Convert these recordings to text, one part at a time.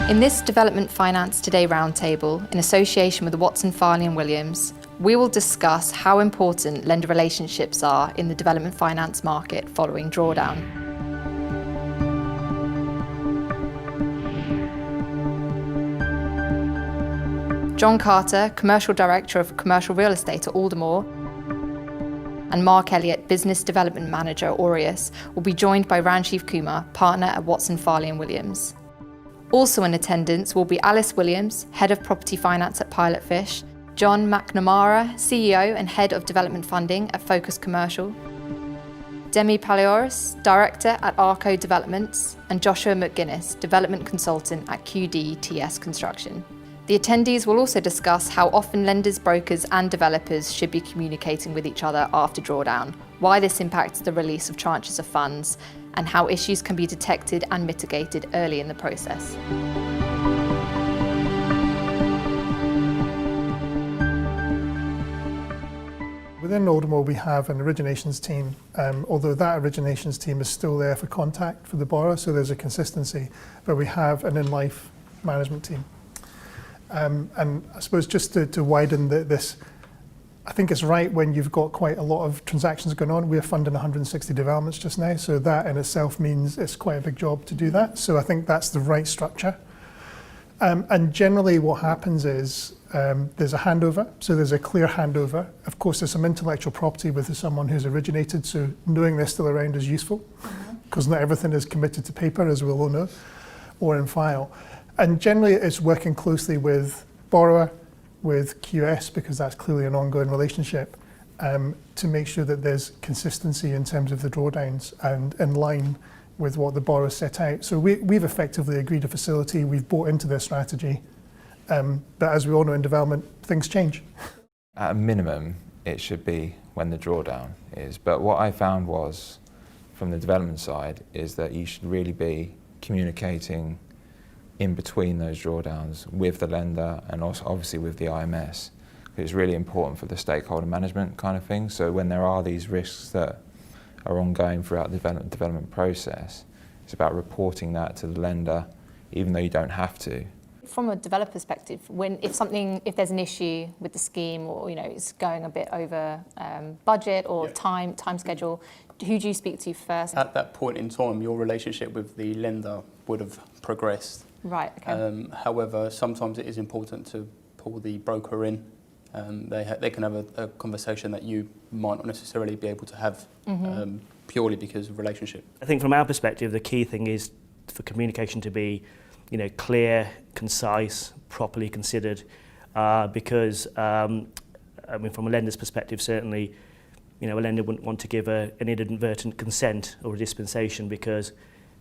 In this Development Finance Today roundtable, in association with Watson, Farley & Williams, we will discuss how important lender relationships are in the development finance market following drawdown. John Carter, Commercial Director of Commercial Real Estate at Aldermore, and Mark Elliott, Business Development Manager at Aureus, will be joined by Ranjiv Kumar, Partner at Watson, Farley & Williams. Also in attendance will be Alice Williams, Head of Property Finance at Pilotfish, John McNamara, CEO and Head of Development Funding at Focus Commercial, Demi Palioris, Director at Arco Developments, and Joshua McGuinness, Development Consultant at QDTS Construction. The attendees will also discuss how often lenders, brokers and developers should be communicating with each other after drawdown, why this impacts the release of tranches of funds, and how issues can be detected and mitigated early in the process. Within Aldermore we have an originations team, although that originations team is still there for contact for the borrower, so there's a consistency, but we have an in-life management team. And I suppose just to widen this, I think it's right when you've got quite a lot of transactions going on. We're funding 160 developments just now, so that in itself means it's quite a big job to do that. So I think that's the right structure. And generally what happens is there's a handover, so there's a clear handover. Of course, there's some intellectual property with someone who's originated, so knowing they're still around is useful, because not everything is committed to paper, as we all know, or in file. And generally it's working closely with borrower, with QS, because that's clearly an ongoing relationship, to make sure that there's consistency in terms of the drawdowns and in line with what the borrower set out. So we've effectively agreed a facility, we've bought into their strategy, but as we all know in development, things change. At a minimum, it should be when the drawdown is, but what I found was, from the development side, is that you should really be communicating in between those drawdowns with the lender and also obviously with the IMS. It's really important for the stakeholder management kind of thing. So when there are these risks that are ongoing throughout the development process, it's about reporting that to the lender, even though you don't have to. From a developer perspective, if there's an issue with the scheme, or it's going a bit over budget or time schedule, who do you speak to first? At that point in time, your relationship with the lender would have progressed. Right. Okay. However, sometimes it is important to pull the broker in. They can have a conversation that you might not necessarily be able to have purely because of relationship. I think from our perspective, the key thing is for communication to be, clear, concise, properly considered, because from a lender's perspective, certainly, a lender wouldn't want to give an inadvertent consent or a dispensation because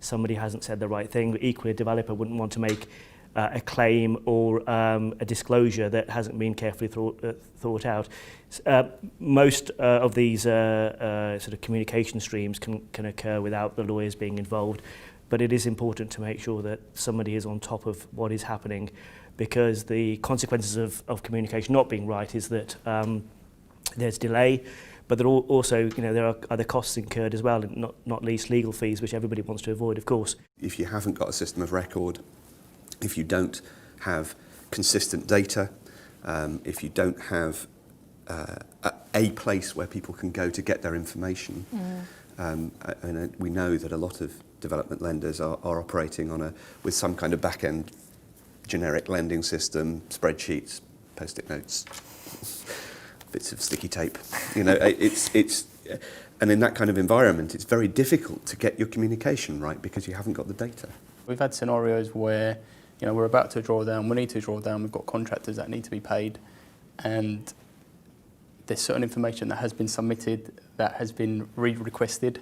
somebody hasn't said the right thing. But equally, a developer wouldn't want to make a claim or a disclosure that hasn't been carefully thought out. Most of these sort of communication streams can occur without the lawyers being involved, but it is important to make sure that somebody is on top of what is happening, because the consequences of communication not being right is that there's delay, but there are also, there are other costs incurred as well, and not least legal fees, which everybody wants to avoid, of course. If you haven't got a system of record, if you don't have consistent data, if you don't have a place where people can go to get their information, and we know that a lot of development lenders are operating with some kind of back-end generic lending system, spreadsheets, post-it notes, bits of sticky tape. And in that kind of environment, it's very difficult to get your communication right because you haven't got the data. We've had scenarios where, we're about to draw down, we need to draw down, we've got contractors that need to be paid, and there's certain information that has been submitted that has been requested,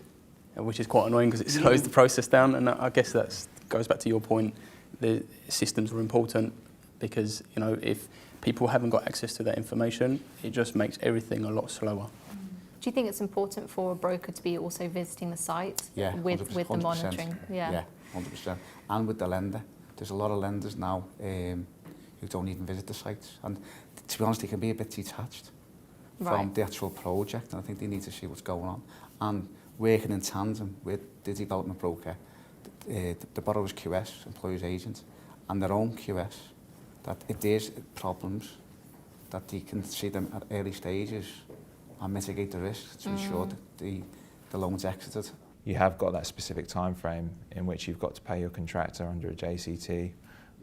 which is quite annoying because it slows the process down. And I guess that goes back to your point, the systems are important because, if people haven't got access to that information, it just makes everything a lot slower. Do you think it's important for a broker to be also visiting the site with the monitoring? Yeah, 100%. And with the lender. There's a lot of lenders now who don't even visit the sites. And to be honest, they can be a bit detached from the actual project. And I think they need to see what's going on. And working in tandem with the development broker, the borrower's QS, employer's agent, and their own QS, that if there's problems, that they can see them at early stages and mitigate the risk to ensure that the loan's exited. You have got that specific time frame in which you've got to pay your contractor under a JCT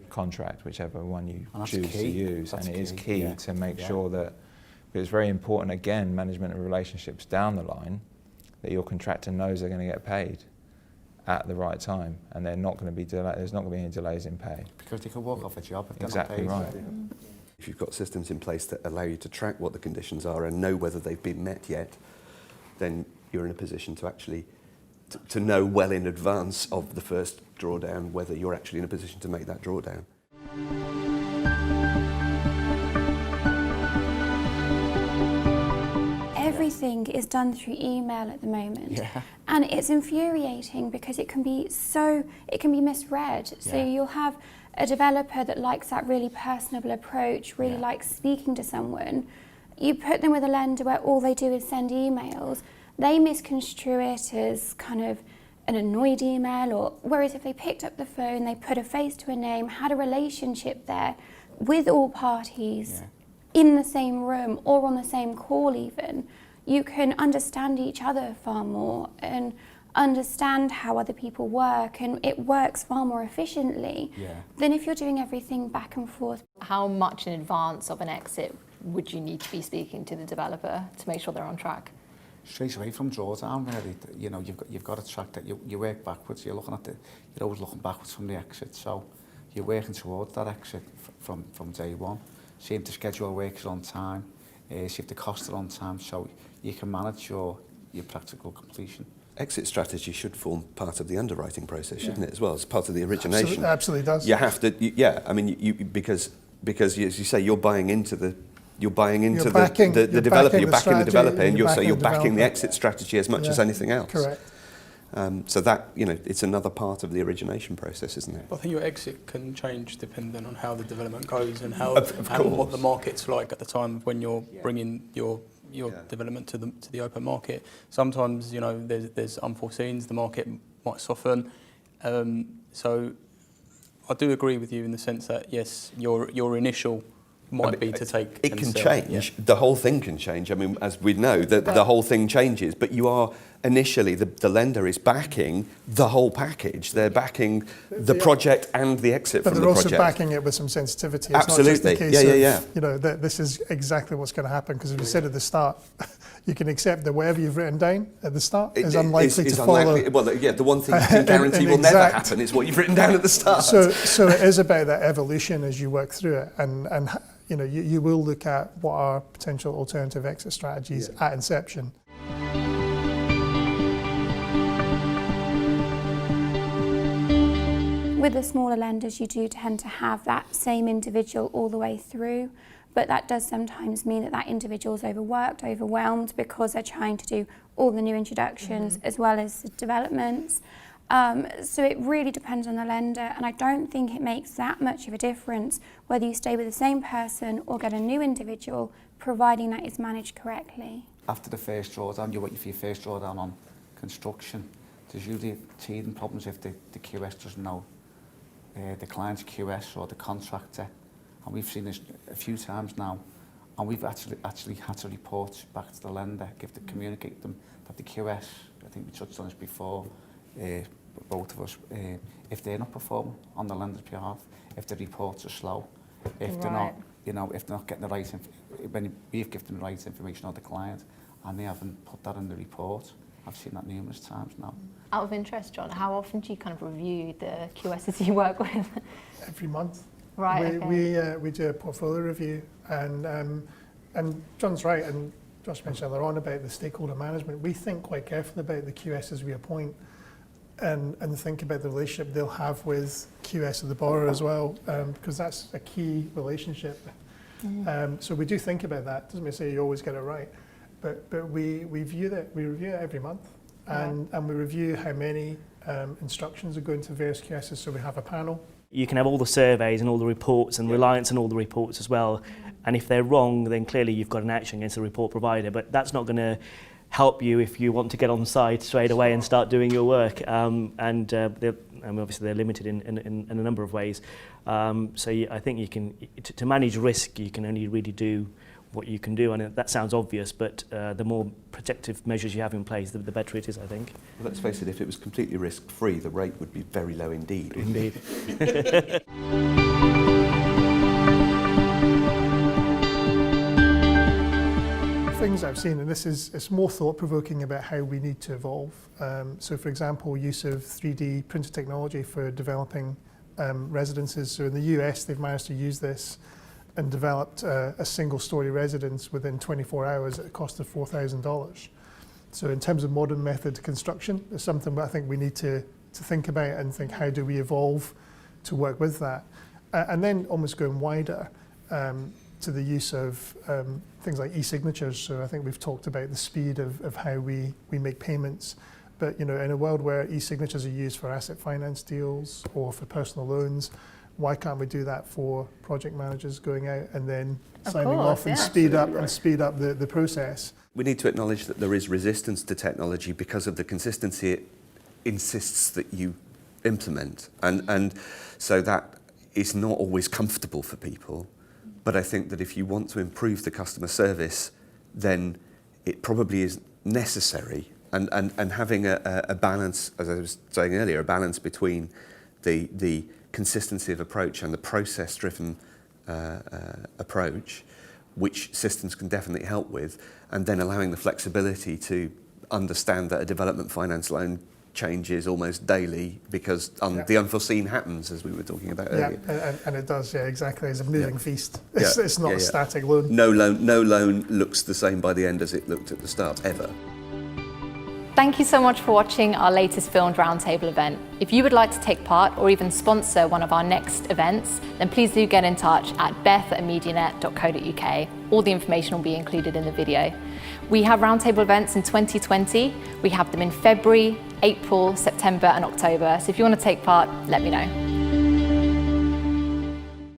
contract, whichever one you choose to use. And it is key to make sure that, because it's very important, again, management of relationships down the line, that your contractor knows they're going to get paid at the right time, and they're not going to be there's not going to be any delays in pay. Because they can walk off a job if they're Exactly not paid. right. If you've got systems in place that allow you to track what the conditions are and know whether they've been met yet, then you're in a position to actually to know well in advance of the first drawdown whether you're actually in a position to make that drawdown. Everything is done through email at the moment, and it's infuriating because it can be misread. So you'll have a developer that likes that really personable approach, really likes speaking to someone. You put them with a lender where all they do is send emails. They misconstrue it as kind of an annoyed email, or whereas if they picked up the phone, they put a face to a name, had a relationship there with all parties in the same room or on the same call even, you can understand each other far more and understand how other people work, and it works far more efficiently than if you're doing everything back and forth. How much in advance of an exit would you need to be speaking to the developer to make sure they're on track? Straight away from drawdown, really. You know, you've got to track that. You work backwards. You're always looking backwards from the exit. So you're working towards that exit from day one. See if the schedule works on time. See if the costs are on time. So you can manage your practical completion. Exit strategy should form part of the underwriting process, shouldn't it, as well as part of the origination? Absolutely does. You have to, I mean, because as you say, you're backing the developer, you're backing the developer, and you're backing the exit strategy as much as anything else. Correct. So that, it's another part of the origination process, isn't it? I think your exit can change depending on how the development goes and how Of and what course. the market's like at the time when you're bringing your development to the open market. Sometimes there's unforeseens, the market might soften. So I do agree with you in the sense that yes, your initial might be to take. It can change. The whole thing can change. I mean, as we know, the whole thing changes. But you are initially the lender is backing the whole package. They're backing the project and the exit from the project. But they're also backing it with some sensitivity. It's Absolutely. Not just the case of, this is exactly what's going to happen, because as we said at the start, you can accept that whatever you've written down at the start is unlikely to follow. Well, the one thing you can guarantee will never happen is what you've written down at the start. So it is about that evolution as you work through it, and you will look at what are potential alternative exit strategies at inception. With the smaller lenders, you do tend to have that same individual all the way through, but that does sometimes mean that individual is overworked, overwhelmed, because they're trying to do all the new introductions as well as the developments. So it really depends on the lender, and I don't think it makes that much of a difference whether you stay with the same person or get a new individual, providing that is managed correctly. After the first drawdown, you're waiting for your first drawdown on construction. There's usually teething problems if the QS doesn't know the client's QS or the contractor, and we've seen this a few times now, and we've actually had to report back to the lender, communicate them that the QS, I think we touched on this before, both of us, if they're not performing on the lender's behalf, if the reports are slow, if they're not, if they're not getting the right when we've given them the right information on the client and they haven't put that in the report. I've seen that numerous times now. Out of interest, John, how often do you kind of review the QSs you work with? Every month. Right. We do a portfolio review, and John's right, and Josh mentioned earlier on about the stakeholder management. We think quite carefully about the QSs we appoint, and think about the relationship they'll have with QS of the borrower as well, because that's a key relationship. So we do think about that. Doesn't mean to say you always get it right, but we review it every month, and we review how many instructions are going to various QSs. So we have a panel. You can have all the surveys and all the reports and reliance on all the reports as well, and if they're wrong, then clearly you've got an action against the report provider, but that's not going to help you if you want to get on site straight away and start doing your work. And and obviously they're limited in a number of ways. I think you can, to manage risk, you can only really do what you can do, and that sounds obvious, but the more protective measures you have in place, the better it is, I think. Well, let's face it, if it was completely risk-free, the rate would be very low indeed. Indeed. Things I've seen, and it's more thought-provoking about how we need to evolve. So for example, use of 3D printed technology for developing residences. So in the US, they've managed to use this and developed a single-story residence within 24 hours at a cost of $4,000. So in terms of modern method construction, it's something that I think we need to think about and think, how do we evolve to work with that? And then almost going wider to the use of things like e-signatures. So I think we've talked about the speed of how we make payments. But in a world where e-signatures are used for asset finance deals or for personal loans, why can't we do that for project managers going out and then signing off and speed up the process? We need to acknowledge that there is resistance to technology because of the consistency it insists that you implement. And so that is not always comfortable for people. But I think that if you want to improve the customer service, then it probably is necessary. And having a balance, as I was saying earlier, a balance between the consistency of approach and the process-driven approach, which systems can definitely help with, and then allowing the flexibility to understand that a development finance loan changes almost daily because the unforeseen happens, as we were talking about earlier. Yeah, and it does, exactly. It's a moving feast. It's not a static loan. No loan looks the same by the end as it looked at the start, ever. Thank you so much for watching our latest filmed roundtable event. If you would like to take part or even sponsor one of our next events, then please do get in touch at beth@medianet.co.uk. All the information will be included in the video. We have roundtable events in 2020. We have them in February, April, September and October. So if you want to take part, let me know.